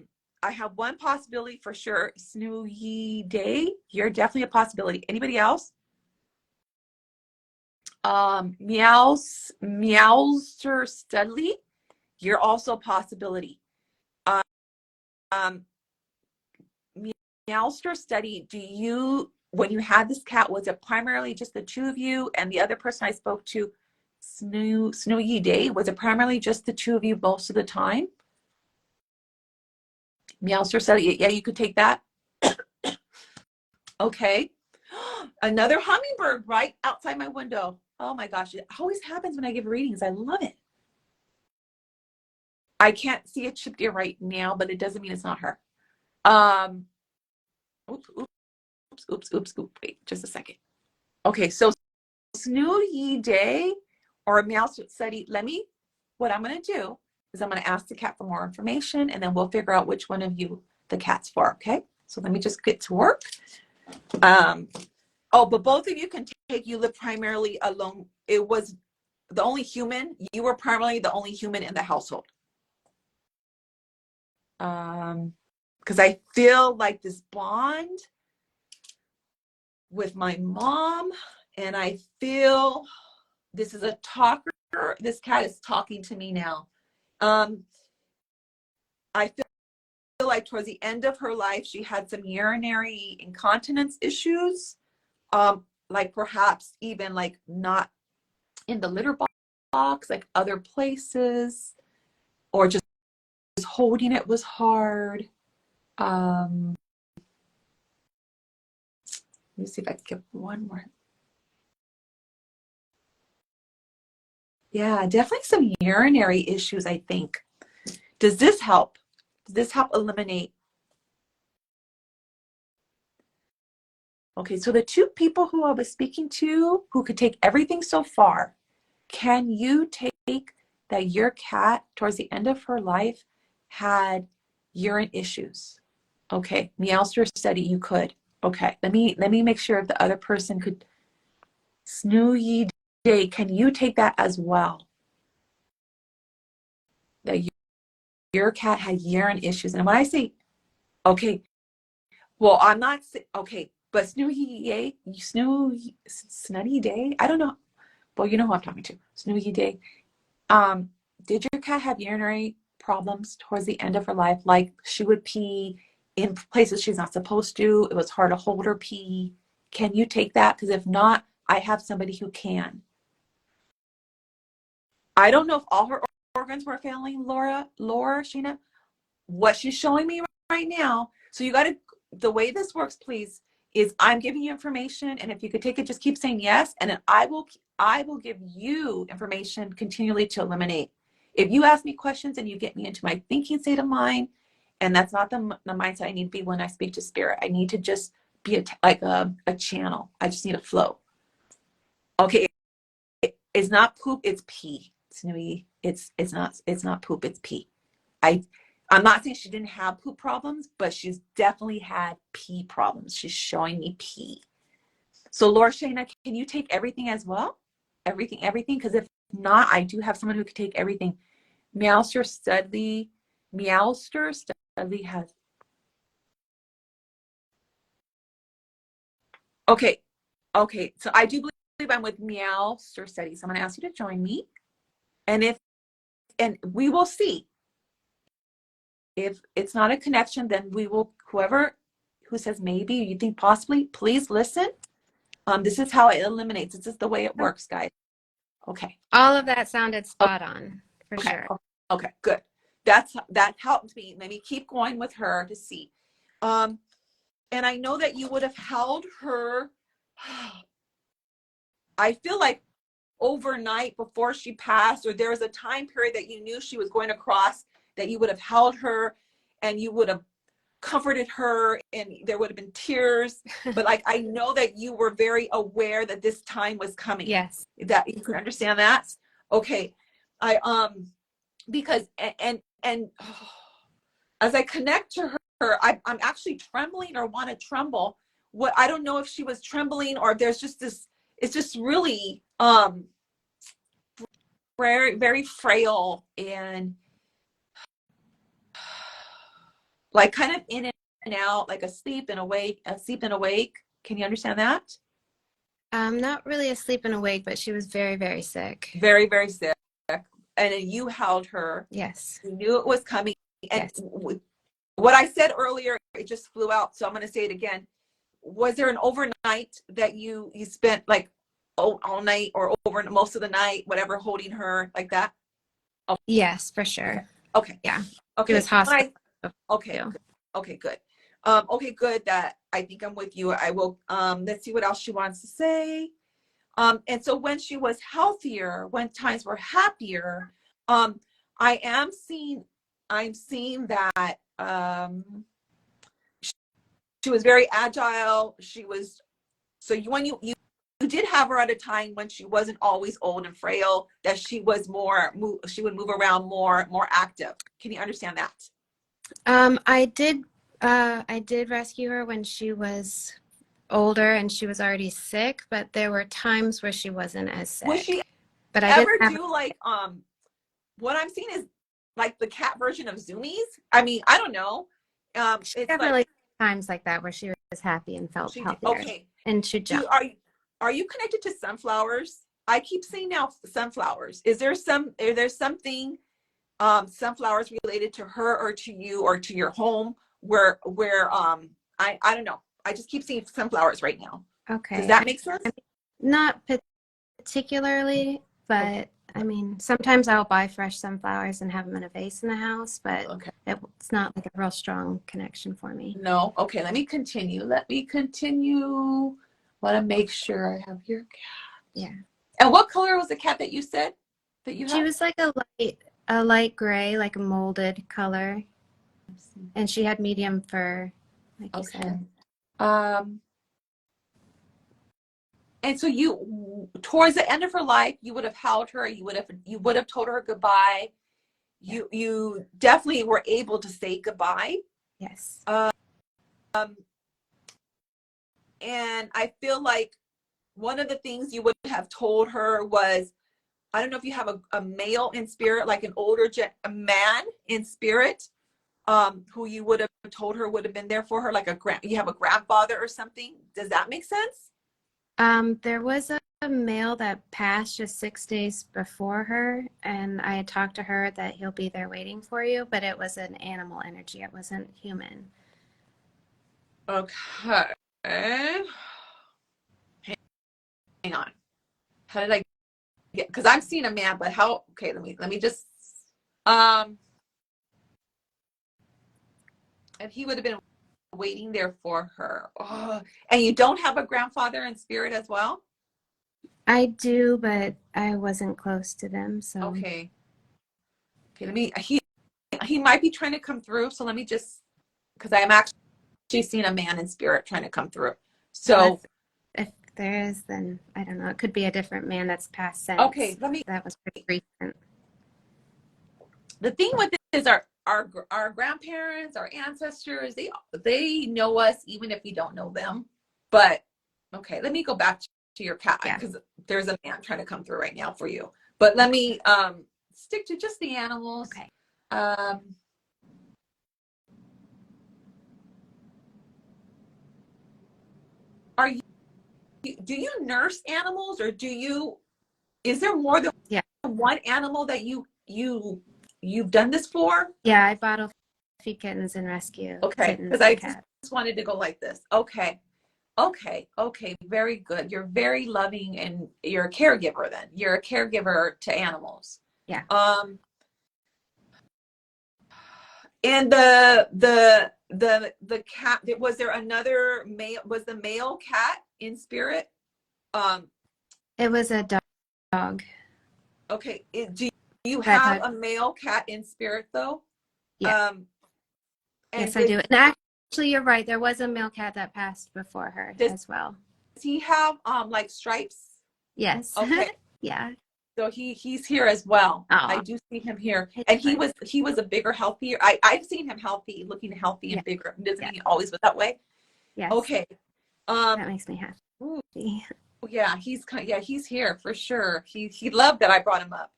have one possibility for sure. Snooyi Day. You're definitely a possibility. Anybody else? Meowster Studley. You're also a possibility. Um, Meowster Study, when you had this cat, was it primarily just the two of you and the other person I spoke to, Snooyi Day, was it primarily just the two of you most of the time? Meowster Study, yeah, you could take that. Okay. Another hummingbird right outside my window. Oh my gosh, it always happens when I give readings. I love it. I can't see a chip deer right now, but it doesn't mean it's not her. Oops. Wait, just a second. Okay, so Snooyi Day or Mouse Study, what I'm going to do is I'm going to ask the cat for more information, and then we'll figure out which one of you the cat's for, okay? So let me just get to work. But both of you can take, you live primarily alone. It was the only human, you were primarily the only human in the household. Because I feel like this bond with my mom, and I feel this is a talker. This cat is talking to me now. I feel like towards the end of her life, she had some urinary incontinence issues. Like perhaps even like not in the litter box, like other places, or just holding it was hard. Let me see if I can get one more. Yeah, definitely some urinary issues, I think. Does this help? Does this help eliminate? Okay, so the two people who I was speaking to who could take everything so far, can you take that your cat towards the end of her life had urine issues? Okay, Meowster study, you could. Okay, let me make sure if the other person could. Snooyi Day, can you take that as well? That your cat had urine issues, and when I say, okay, well, I'm not okay, but Snooty Day, I don't know. Well, you know who I'm talking to. Snooty Day. Did your cat have urinary problems towards the end of her life? Like she would pee in places she's not supposed to. It was hard to hold her pee. Can you take that? Because if not, I have somebody who can. I don't know if all her organs were failing, Laura, Sheena. What she's showing me right now. So you got to, the way this works, please, is I'm giving you information, and if you could take it, just keep saying yes, and then I will give you information continually to eliminate. If you ask me questions and you get me into my thinking state of mind, and that's not the mindset I need to be when I speak to spirit. I need to just be like a channel. I just need a flow. Okay, it's not poop, it's pee. It's not poop, it's pee. I'm not saying she didn't have poop problems, but she's definitely had pee problems. She's showing me pee. So Laura Shayna, can you take everything as well? Everything? Because if not, I do have someone who could take everything. Meowster Studley has. Okay. So I do believe I'm with Meowster Study. So I'm going to ask you to join me. And we will see. If it's not a connection, then we will, who says maybe, you think possibly, please listen. This is how it eliminates. This is the way it works, guys. Okay. All of that sounded spot on, for sure. Okay, good. That helped me. Let me keep going with her to see. And I know that you would have held her, I feel like overnight before she passed, or there was a time period that you knew she was going to cross, that you would have held her and you would have comforted her and there would have been tears. But like, I know that you were very aware that this time was coming. Yes. That you can understand that. Okay. Because, and as I connect to her, I'm actually trembling or want to tremble. I don't know if she was trembling or if there's just this, it's just really, very, very frail and like kind of in and out, like asleep and awake. Can you understand that? Not really asleep and awake, but she was very, very sick. Very, very sick. And then you held her. Yes. You knew it was coming. And yes. What I said earlier, it just flew out. So I'm going to say it again. Was there an overnight that you spent like all night or over most of the night, whatever, holding her like that? Oh. Yes, for sure. Okay. Yeah. Okay. It was hospital. Okay. Okay, good. Okay, good. That I think I'm with you. I will, let's see what else she wants to say. And so when she was healthier, when times were happier, I'm seeing that, she was very agile. When you did have her at a time when she wasn't always old and frail, that she was she would move around more active. Can you understand that? I did rescue her when she was older and she was already sick, but there were times where she wasn't as sick. Was she but I ever didn't do like what I'm seeing is like the cat version of Zoomies? I mean, I don't know. It's definitely like times like that where she was happy and felt healthier. Okay. And she jumped. Are you connected to sunflowers? I keep seeing now sunflowers. Is there something sunflowers related to her or to you or to your home where I don't know. I just keep seeing sunflowers right now. Okay. Does that make sense? Not particularly, but okay. I mean, sometimes I'll buy fresh sunflowers and have them in a vase in the house, but okay. It's not like a real strong connection for me. No. Okay. Let me continue. Want to make sure I have your cat. Yeah. And what color was the cat that you said that you had? She was like a light a light gray, like a molded color. And she had medium fur, like you said. And so you, towards the end of her life, you would have held her, you would have told her goodbye. You definitely were able to say goodbye. Yes. And I feel like one of the things you would have told her was, I don't know if you have a male in spirit, like an older a man in spirit, who you would have told her would have been there for her, like you have a grandfather or something. Does that make sense? There was a male that passed just 6 days before her, and I had talked to her that he'll be there waiting for you, but it was an animal energy. It wasn't human. Okay. Hang on. How did I get, because I'm seeing a man, but how, okay, let me just, and he would have been waiting there for her. Oh, and you don't have a grandfather in spirit as well? I do, but I wasn't close to them, so. Okay. He might be trying to come through, so let me just, because I am actually seeing a man in spirit trying to come through. So well, if there is, then I don't know. It could be a different man that's passed since. Okay, that was pretty recent. The thing with this is our grandparents, our ancestors, they know us even if we don't know them. But okay, let me go back to your cat, because there's a man trying to come through right now for you. But let me stick to just the animals. Okay. Do you nurse animals, or is there more than one animal that you've done this for? Yeah, I bottle feed kittens and rescue kittens. Because I just wanted to go like this. Okay, very good. You're very loving, and you're a caregiver. Then you're a caregiver to animals. Yeah. And the cat, was there another male? Was the male cat in spirit? It was a dog. Okay. Do you have a male cat in spirit though? Yeah. Yes, I do. And actually, you're right. There was a male cat that passed before her as well. Does he have like stripes? Yes. Okay. Yeah. So he's here as well. I do see him here, and he was a bigger, healthier. I've seen him healthy, looking healthy and bigger. Doesn't he always was that way? Yes. Okay. That makes me happy. Yeah, he's here for sure. He loved that I brought him up.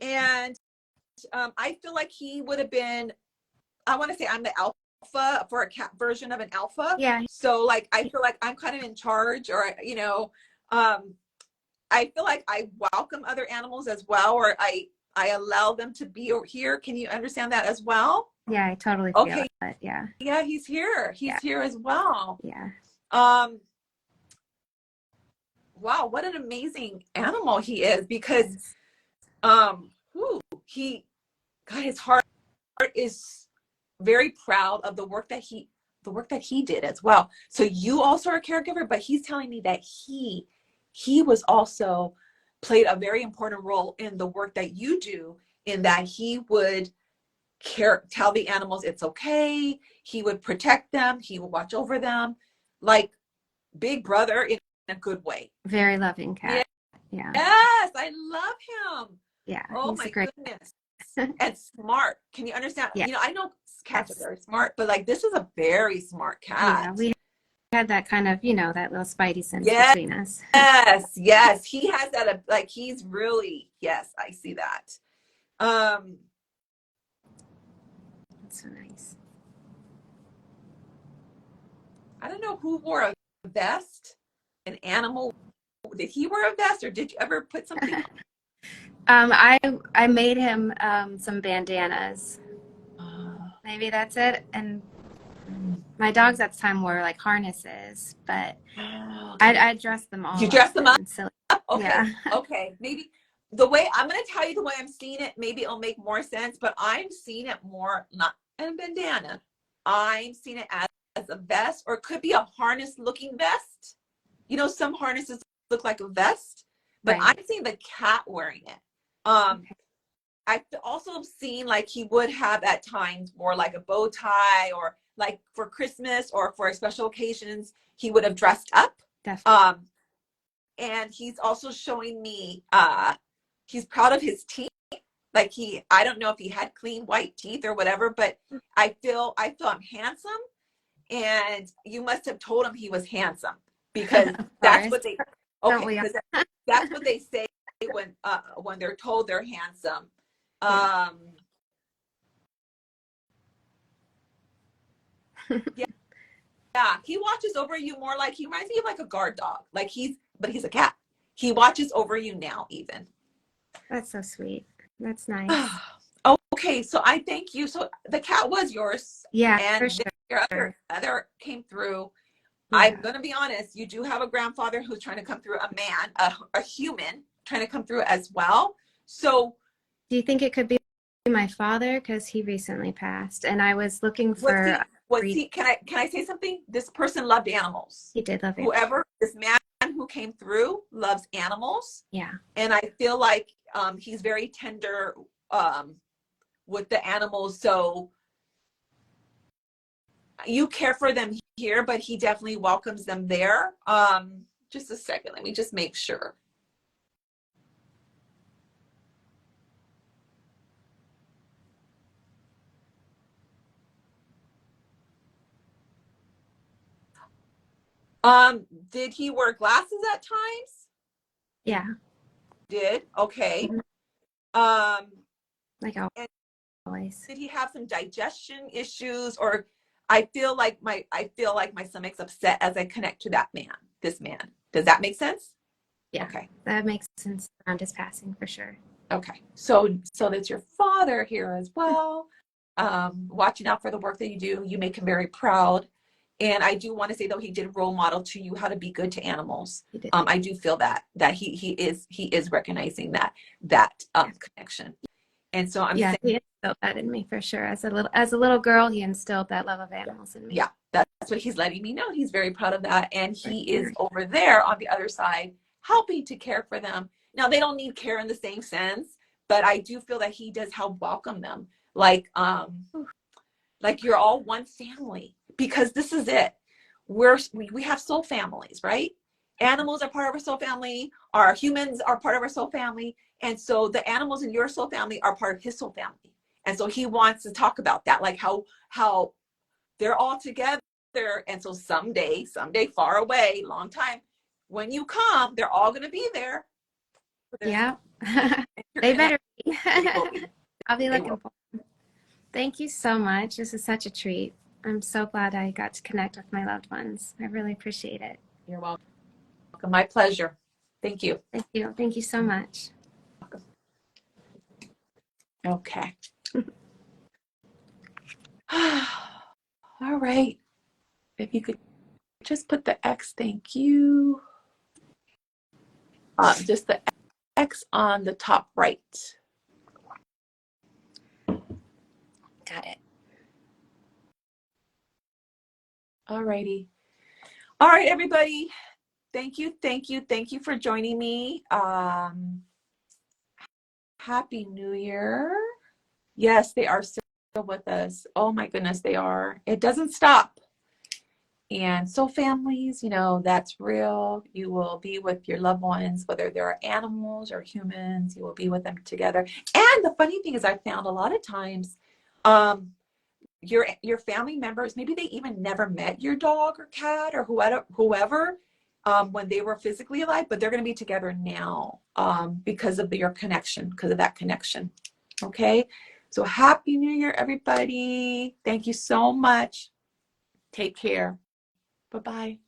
And I feel like he would have been, I want to say I'm the alpha for a cat version of an alpha. Yeah. So like, I feel like I'm kind of in charge, or, I feel like I welcome other animals as well, or I allow them to be here. Can you understand that as well? Yeah, I totally feel it. Yeah. Yeah, he's here. He's here as well. Yeah. Wow, what an amazing animal he is, because his heart is very proud of the work that he did as well. So you also are a caregiver, but he's telling me that he was also played a very important role in the work that you do, in that he would tell the animals it's okay. He would protect them. He would watch over them, like big brother in a good way. Very loving cat. Yeah. Yes, I love him. Yeah. Oh my goodness. And smart. Can you understand? Yeah. I know cats are very smart, but like, this is a very smart cat. Yeah, we had that kind of, that little spidey sense between us. Yes. He has that, like, he's really, yes, I see that. That's so nice. I don't know who wore a vest, an animal. Did he wear a vest, or did you ever put something on? I made him some bandanas. Maybe that's it. And my dogs at the time wore like harnesses, but I dressed them all. You dressed them up? Silly. Okay. Yeah. Okay. Maybe the way I'm going to tell you the way I'm seeing it, maybe it'll make more sense, but I'm seeing it more not a bandana. I'm seeing it as a vest, or it could be a harness looking vest. Some harnesses look like a vest, but I'm seeing the cat wearing it. Um, I've also seen like he would have at times more like a bow tie, or like for Christmas or for special occasions, he would have dressed up. Definitely. And he's also showing me he's proud of his teeth. Like I don't know if he had clean white teeth or whatever, but I feel I'm handsome, and you must have told him he was handsome, because that's what they because that's what they say when they're told they're handsome. Yeah, he watches over you more. Like, he reminds me of like a guard dog. Like, but he's a cat. He watches over you now, even. That's so sweet. That's nice. Okay, so I thank you. So the cat was yours. Yeah, and for sure. your other came through. Yeah. I'm gonna be honest. You do have a grandfather who's trying to come through, a man, a human trying to come through as well. So, do you think it could be my father? Because he recently passed, and I was looking for. Can I say something? This person loved animals. He did love animals. This man who came through loves animals. Yeah. And I feel like he's very tender with the animals. So you care for them here, but he definitely welcomes them there. Just a second. Let me just make sure. Did he wear glasses at times? Yeah. Did? Okay. Like always. Did he have some digestion issues? Or I feel like my stomach's upset as I connect to this man. Does that make sense? Yeah. Okay. That makes sense around his passing, for sure. Okay. So that's your father here as well. Watching out for the work that you do. You make him very proud. And I do want to say, though, he did role model to you how to be good to animals. He did. I do feel that he is recognizing that connection. And so I'm saying, he instilled that in me, for sure. As a little girl, he instilled that love of animals in me. Yeah, that's what he's letting me know. He's very proud of that. And he is over there on the other side, helping to care for them. Now, they don't need care in the same sense, but I do feel that he does help welcome them. Like you're all one family, because this is it. We have soul families, right? Animals are part of our soul family. Our humans are part of our soul family. And so the animals in your soul family are part of his soul family. And so he wants to talk about that, like how they're all together. And so someday far away, long time, when you come, they're all going to be there. Yeah. They better be. I'll be looking for them. Thank you so much. This is such a treat. I'm so glad I got to connect with my loved ones. I really appreciate it. You're welcome. My pleasure. Thank you. Thank you. Thank you so much. Okay. All right. If you could just put the X, thank you. Just the X on the top right. Got it. All righty. All right, everybody. Thank you for joining me. Happy New Year. Yes, they are still with us. Oh my goodness, they are. It doesn't stop. And so families, that's real. You will be with your loved ones, whether they're animals or humans, you will be with them together. And the funny thing is, I found a lot of times, your family members, maybe they even never met your dog or cat or whoever when they were physically alive, but they're going to be together now because of your connection, because of that connection. Okay. So Happy New Year, everybody. Thank you so much. Take care. Bye-bye.